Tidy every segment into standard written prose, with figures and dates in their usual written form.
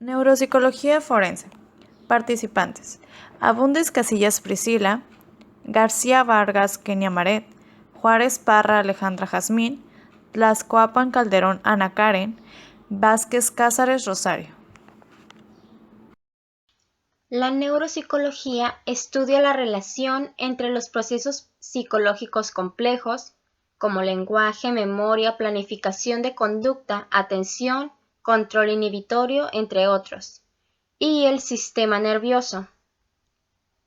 Neuropsicología forense. Participantes: Abundis Casillas Priscila, García Vargas Kenia Maret, Juárez Parra Alejandra Jazmín, Tlaxcoapan Calderón Ana Karen, Vázquez Cázares Rosario. La neuropsicología estudia la relación entre los procesos psicológicos complejos, como lenguaje, memoria, planificación de conducta, atención, control inhibitorio, entre otros, y el sistema nervioso.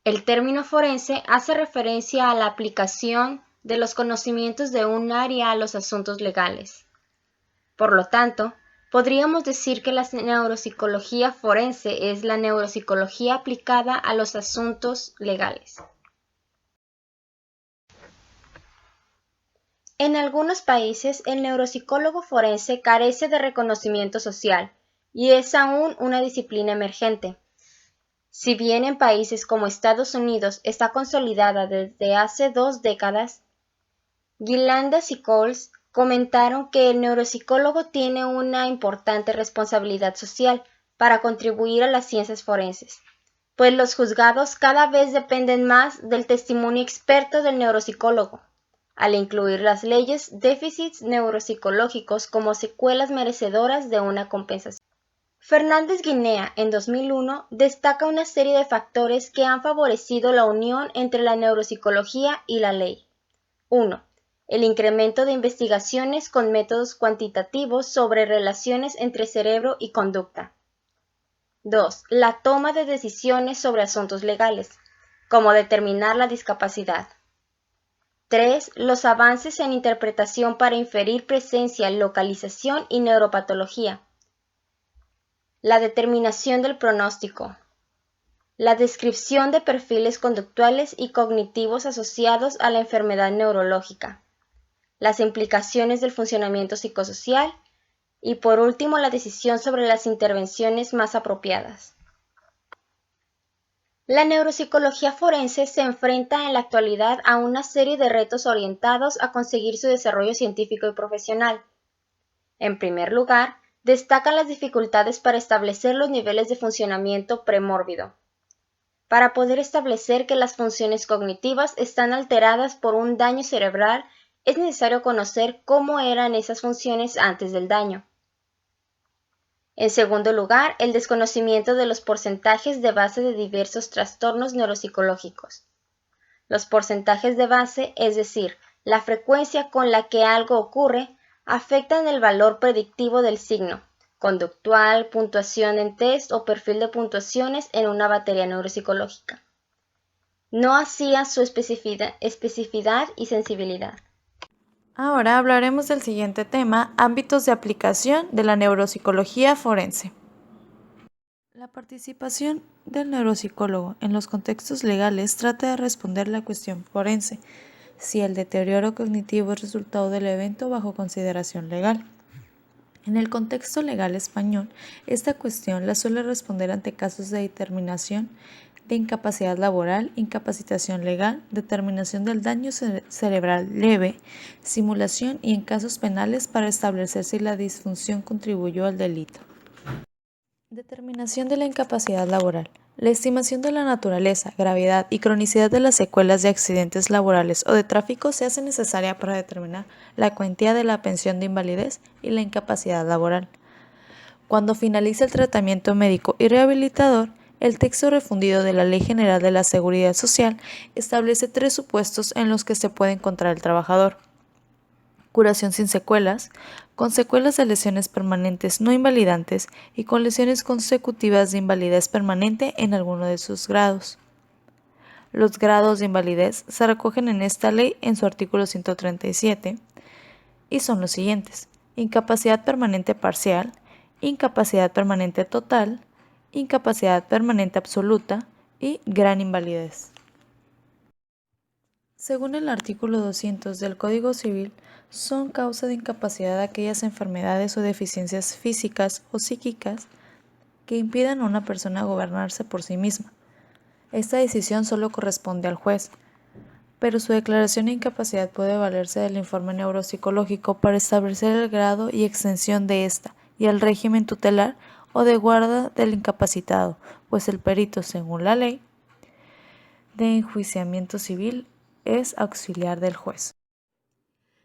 El término forense hace referencia a la aplicación de los conocimientos de un área a los asuntos legales. Por lo tanto, podríamos decir que la neuropsicología forense es la neuropsicología aplicada a los asuntos legales. En algunos países, el neuropsicólogo forense carece de reconocimiento social y es aún una disciplina emergente. Si bien en países como Estados Unidos está consolidada desde hace 2 décadas, Guilandas y Coles comentaron que el neuropsicólogo tiene una importante responsabilidad social para contribuir a las ciencias forenses, pues los juzgados cada vez dependen más del testimonio experto del neuropsicólogo, al incluir las leyes déficits neuropsicológicos como secuelas merecedoras de una compensación. Fernández Guinea, en 2001, destaca una serie de factores que han favorecido la unión entre la neuropsicología y la ley. 1. El incremento de investigaciones con métodos cuantitativos sobre relaciones entre cerebro y conducta. 2. La toma de decisiones sobre asuntos legales, como determinar la discapacidad. 3. Los avances en interpretación para inferir presencia, localización y neuropatología. La determinación del pronóstico. La descripción de perfiles conductuales y cognitivos asociados a la enfermedad neurológica. Las implicaciones del funcionamiento psicosocial y, por último, la decisión sobre las intervenciones más apropiadas. La neuropsicología forense se enfrenta en la actualidad a una serie de retos orientados a conseguir su desarrollo científico y profesional. En primer lugar, destacan las dificultades para establecer los niveles de funcionamiento premórbido. Para poder establecer que las funciones cognitivas están alteradas por un daño cerebral, es necesario conocer cómo eran esas funciones antes del daño. En segundo lugar, el desconocimiento de los porcentajes de base de diversos trastornos neuropsicológicos. Los porcentajes de base, es decir, la frecuencia con la que algo ocurre, afectan el valor predictivo del signo conductual, puntuación en test o perfil de puntuaciones en una batería neuropsicológica. No hacía su especificidad y sensibilidad. Ahora hablaremos del siguiente tema: ámbitos de aplicación de la neuropsicología forense. La participación del neuropsicólogo en los contextos legales trata de responder la cuestión forense, si el deterioro cognitivo es resultado del evento bajo consideración legal. En el contexto legal español, esta cuestión la suele responder ante casos de determinación de incapacidad laboral, incapacitación legal, determinación del daño cerebral leve, simulación y en casos penales para establecer si la disfunción contribuyó al delito. Determinación de la incapacidad laboral. La estimación de la naturaleza, gravedad y cronicidad de las secuelas de accidentes laborales o de tráfico se hace necesaria para determinar la cuantía de la pensión de invalidez y la incapacidad laboral. Cuando finaliza el tratamiento médico y rehabilitador, el texto refundido de la Ley General de la Seguridad Social establece 3 supuestos en los que se puede encontrar el trabajador: curación sin secuelas, con secuelas de lesiones permanentes no invalidantes y con lesiones consecutivas de invalidez permanente en alguno de sus grados. Los grados de invalidez se recogen en esta ley en su artículo 137 y son los siguientes: incapacidad permanente parcial, incapacidad permanente total, incapacidad permanente absoluta y gran invalidez. Según el artículo 200 del Código Civil, son causa de incapacidad aquellas enfermedades o deficiencias físicas o psíquicas que impidan a una persona gobernarse por sí misma. Esta decisión solo corresponde al juez, pero su declaración de incapacidad puede valerse del informe neuropsicológico para establecer el grado y extensión de esta y el régimen tutelar o de guarda del incapacitado, pues el perito, según la ley de enjuiciamiento civil, es auxiliar del juez.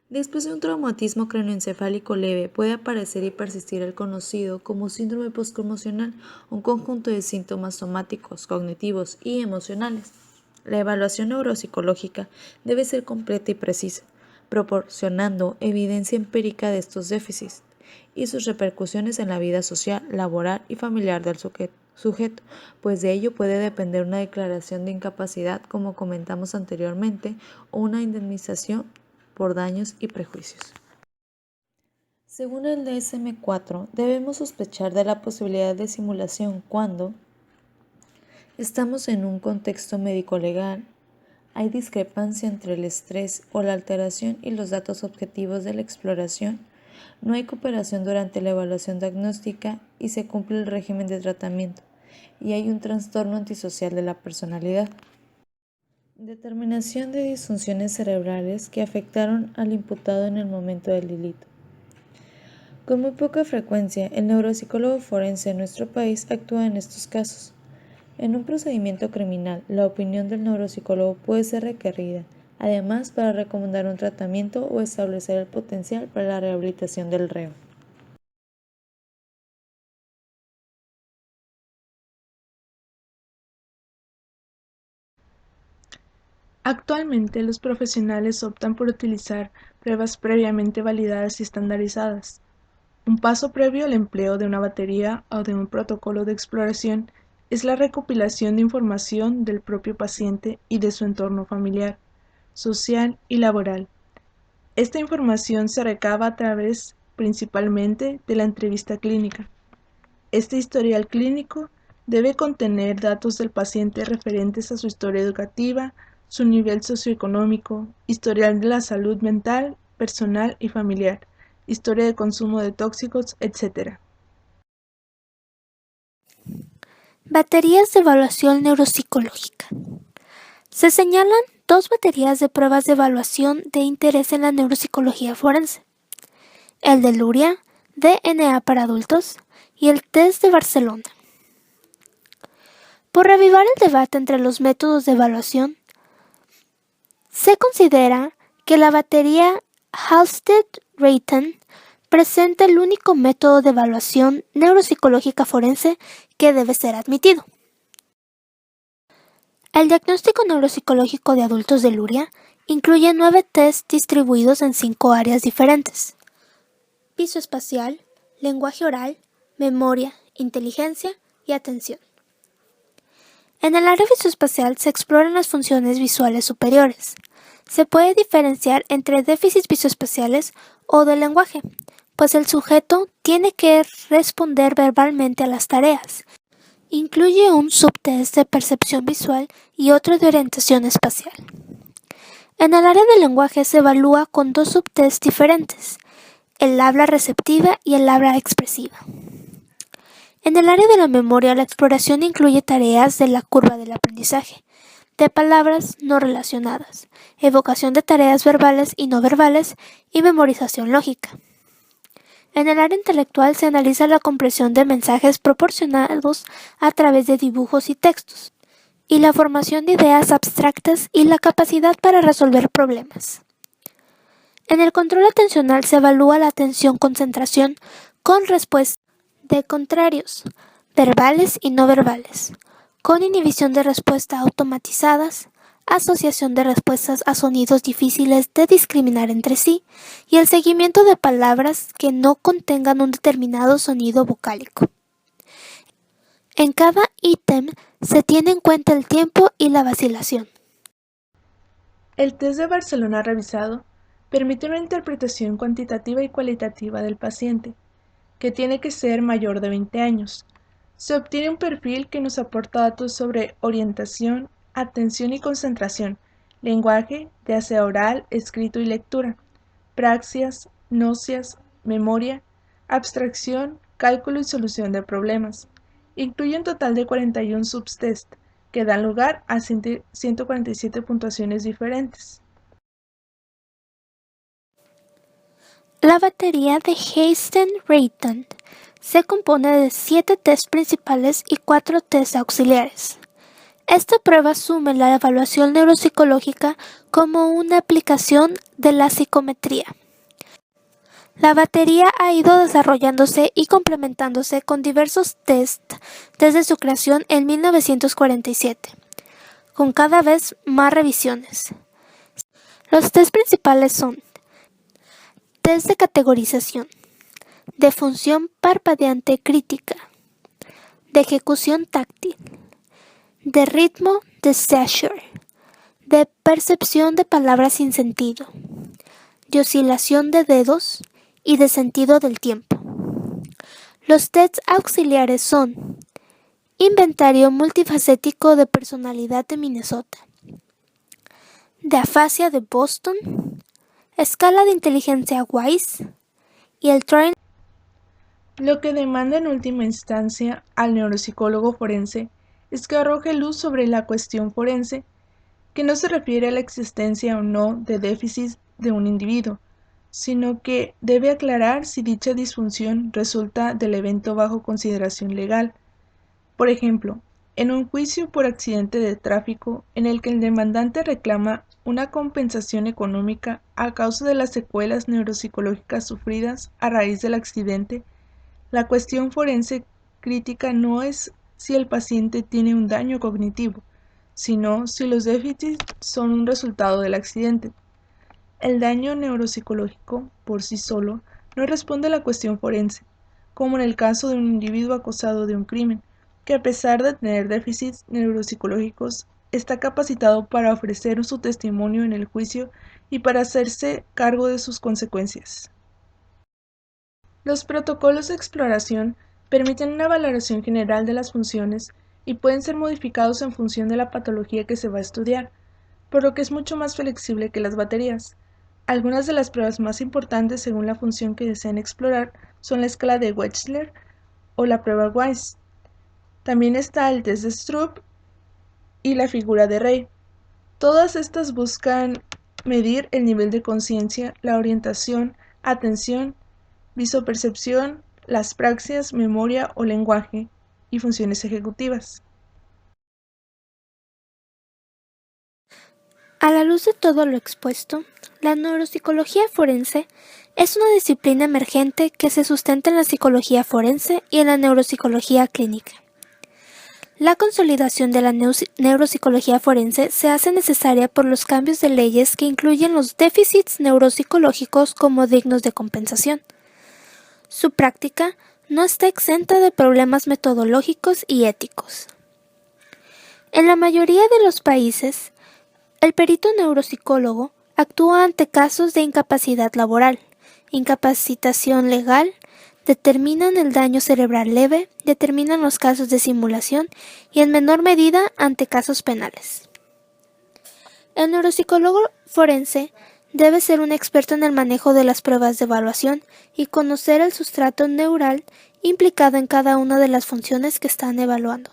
Después de un traumatismo craneoencefálico leve, puede aparecer y persistir el conocido como síndrome postconmocional, un conjunto de síntomas somáticos, cognitivos y emocionales. La evaluación neuropsicológica debe ser completa y precisa, proporcionando evidencia empírica de estos déficits y sus repercusiones en la vida social, laboral y familiar del sujeto, pues de ello puede depender una declaración de incapacidad, como comentamos anteriormente, o una indemnización por daños y prejuicios. Según el DSM-4, debemos sospechar de la posibilidad de simulación cuando estamos en un contexto médico-legal, hay discrepancia entre el estrés o la alteración y los datos objetivos de la exploración, no hay cooperación durante la evaluación diagnóstica y se cumple el régimen de tratamiento, y hay un trastorno antisocial de la personalidad. Determinación de disfunciones cerebrales que afectaron al imputado en el momento del delito. Con muy poca frecuencia, el neuropsicólogo forense en nuestro país actúa en estos casos. En un procedimiento criminal, la opinión del neuropsicólogo puede ser requerida, además para recomendar un tratamiento o establecer el potencial para la rehabilitación del reo. Actualmente, los profesionales optan por utilizar pruebas previamente validadas y estandarizadas. Un paso previo al empleo de una batería o de un protocolo de exploración es la recopilación de información del propio paciente y de su entorno familiar, social y laboral. Esta información se recaba a través principalmente de la entrevista clínica. Este historial clínico debe contener datos del paciente referentes a su historia educativa, su nivel socioeconómico, historial de la salud mental, personal y familiar, historia de consumo de tóxicos, etc. Baterías de evaluación neuropsicológica. Se señalan dos baterías de pruebas de evaluación de interés en la neuropsicología forense: el de Luria, DNA para adultos, y el test de Barcelona. Por reavivar el debate entre los métodos de evaluación, se considera que la batería Halstead-Rayton presenta el único método de evaluación neuropsicológica forense que debe ser admitido. El diagnóstico neuropsicológico de adultos de Luria incluye 9 tests distribuidos en 5 áreas diferentes: visoespacial, lenguaje oral, memoria, inteligencia y atención. En el área visoespacial se exploran las funciones visuales superiores. Se puede diferenciar entre déficits visoespaciales o de lenguaje, pues el sujeto tiene que responder verbalmente a las tareas. Incluye un subtest de percepción visual y otro de orientación espacial. En el área de lenguaje se evalúa con 2 subtests diferentes: el habla receptiva y el habla expresiva. En el área de la memoria, la exploración incluye tareas de la curva del aprendizaje, de palabras no relacionadas, evocación de tareas verbales y no verbales y memorización lógica. En el área intelectual se analiza la comprensión de mensajes proporcionados a través de dibujos y textos, y la formación de ideas abstractas y la capacidad para resolver problemas. En el control atencional se evalúa la atención-concentración con respuesta de contrarios, verbales y no verbales, con inhibición de respuesta automatizadas, asociación de respuestas a sonidos difíciles de discriminar entre sí y el seguimiento de palabras que no contengan un determinado sonido vocálico. En cada ítem se tiene en cuenta el tiempo y la vacilación. El test de Barcelona revisado permite una interpretación cuantitativa y cualitativa del paciente, que tiene que ser mayor de 20 años. Se obtiene un perfil que nos aporta datos sobre orientación, atención y concentración, lenguaje, ya sea oral, escrito y lectura, praxias, nocias, memoria, abstracción, cálculo y solución de problemas. Incluye un total de 41 subtest, que dan lugar a 147 puntuaciones diferentes. La batería de Halstead-Rayton Se compone de 7 tests principales y 4 tests auxiliares. Esta prueba asume la evaluación neuropsicológica como una aplicación de la psicometría. La batería ha ido desarrollándose y complementándose con diversos tests desde su creación en 1947, con cada vez más revisiones. Los tests principales son test de categorización, de función parpadeante crítica, de ejecución táctil, de ritmo de seizure, de percepción de palabras sin sentido, de oscilación de dedos y de sentido del tiempo. Los tests auxiliares son inventario multifacético de personalidad de Minnesota, de afasia de Boston, escala de inteligencia WISE y el Train. Lo que demanda en última instancia al neuropsicólogo forense es que arroje luz sobre la cuestión forense, que no se refiere a la existencia o no de déficits de un individuo, sino que debe aclarar si dicha disfunción resulta del evento bajo consideración legal. Por ejemplo, en un juicio por accidente de tráfico en el que el demandante reclama una compensación económica a causa de las secuelas neuropsicológicas sufridas a raíz del accidente, la cuestión forense crítica no es si el paciente tiene un daño cognitivo, sino si los déficits son un resultado del accidente. El daño neuropsicológico, por sí solo, no responde a la cuestión forense, como en el caso de un individuo acusado de un crimen, que a pesar de tener déficits neuropsicológicos, está capacitado para ofrecer su testimonio en el juicio y para hacerse cargo de sus consecuencias. Los protocolos de exploración permiten una valoración general de las funciones y pueden ser modificados en función de la patología que se va a estudiar, por lo que es mucho más flexible que las baterías. Algunas de las pruebas más importantes según la función que desean explorar son la escala de Wechsler o la prueba WISE. También está el test de Stroop y la figura de Rey. Todas estas buscan medir el nivel de conciencia, la orientación, atención, visopercepción, las praxias, memoria o lenguaje y funciones ejecutivas. A la luz de todo lo expuesto, la neuropsicología forense es una disciplina emergente que se sustenta en la psicología forense y en la neuropsicología clínica. La consolidación de la neuropsicología forense se hace necesaria por los cambios de leyes que incluyen los déficits neuropsicológicos como dignos de compensación. Su práctica no está exenta de problemas metodológicos y éticos. En la mayoría de los países, el perito neuropsicólogo actúa ante casos de incapacidad laboral, incapacitación legal, determinan el daño cerebral leve, determinan los casos de simulación y en menor medida ante casos penales. El neuropsicólogo forense debe ser un experto en el manejo de las pruebas de evaluación y conocer el sustrato neural implicado en cada una de las funciones que están evaluando.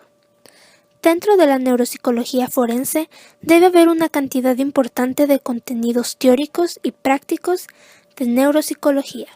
Dentro de la neuropsicología forense debe haber una cantidad importante de contenidos teóricos y prácticos de neuropsicología.